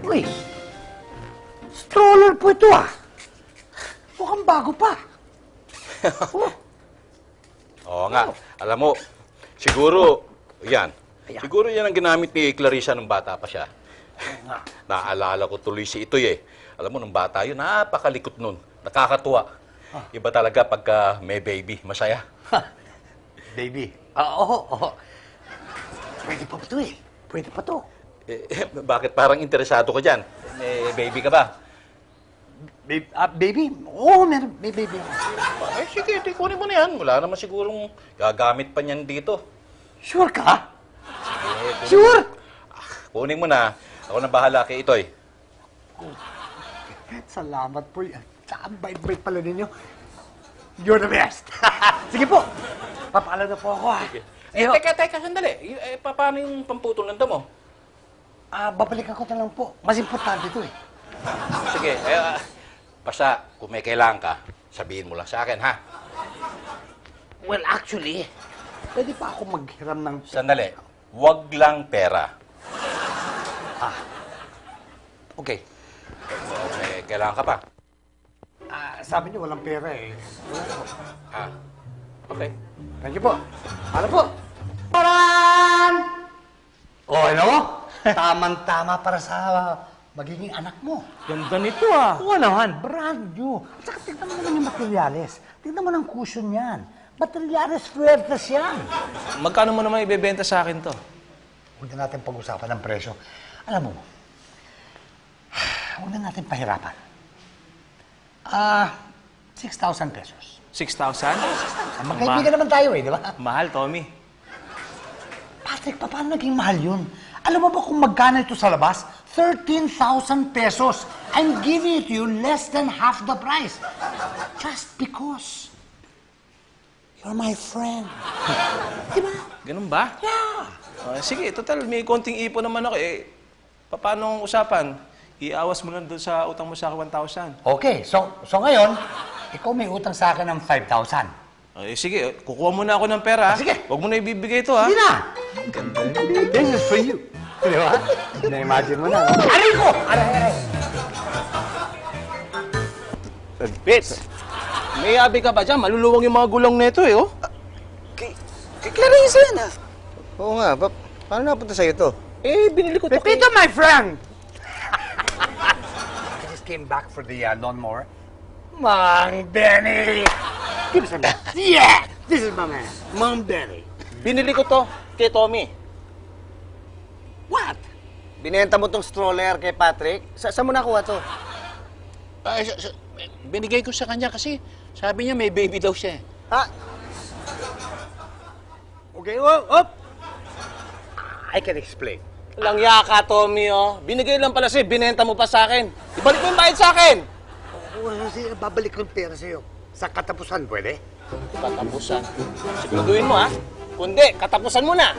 Uy, stroller po ito ah. Mukhang bago pa. Oh, Oo nga. Alam mo, siguro, yan. Ayan. Siguro yan ang ginamit ni Clarissa nung bata pa siya. Naalala ko tuloy si Itoy eh. Alam mo, nung bata yun, napakalikot nun. Nakakatuwa. Iba talaga pagka may baby. Masaya. baby. Oo. Pwede pa ito eh. Pwede pa to. Bakit parang interesado ka dyan? May baby ka ba? Baby? Oo, may baby. Eh, sige, kunin mo na yan. Wala naman sigurong gagamit pa niyan dito. Sure ka? Kunin Sure? Kunin mo na. Ako na bahala kay Itoy. Salamat po. Ang bait-bait pala ninyo. You're the best. Sige po. Papaalam na po ako ha. Teka, sandali. Paano yung pamputol ng damo? Babalikan ko na lang po. Mas importante ito eh. Sige, basta kung may kailangan ka, sabihin mo lang sa akin, ha? Well, actually, pwede pa ako maghiram ng... Sandali, wag lang pera. Okay. May kailangan ka pa? Sabi niyo walang pera eh. Okay. Thank you po. Ano po? Paran! Oh, ano? Tamang-tama para sa magiging anak mo. Ganda nito ah. Oo naman, brand new. At saka tignan mo naman yung materials. Tignan mo ng cushion yan. Materials fuertes yan. Magkano mo naman ibebenta sa akin to? Huwag na natin pag-usapan ng presyo. Alam mo, huwag na natin pahirapan. 6,000 pesos. 6,000? Magkaibigan naman tayo eh, di ba? Mahal, Tommy. Patrick, paano naging mahal yun? Alam mo ba kung magkano ito sa labas? 13,000 pesos. I'm giving it to you less than half the price. Just because you're my friend. Di ba? Ganun ba? Yeah. Sige, total, may konting ipon naman ako eh. Paano ang usapan? Iawas mo lang doon sa utang mo sa akin 1,000. Okay, so ngayon, ikaw may utang sa akin ng 5,000. Sige, kukuha muna ako ng pera. Sige. Huwag mo na ibibigay ito ha. Sige na! This is for you. Di ba? Na-imagine mo na. Aray ko! Aray! Bits, may abi ka ba dyan? Maluluwang yung mga gulong nito eh, oh. Kay Clarissa yan ah. Oo nga, paano napunta sa'yo to? Eh, binili ko to. Pepito, my friend! I just came back for the lawnmower. Mang Benny! Give us a man. Yeah! This is my man. Mang Benny. Binili ko to kay Tommy. What? Binenta mo tong stroller kay Patrick? Saan mo nakuha to? Binigay ko sa kanya kasi sabi niya may baby daw siya. Ha? Okay, up! I can explain. Lang yaka, Tommy, oh. Binigay lang pala sa'yo, binenta mo pa sa akin. Ibalik mo yung bayad sa akin! Sige, babalik ko yung pera sa'yo. Sa katapusan, pwede? Katapusan. Siguraduhin mo, ha? Kundi, katapusan mo na.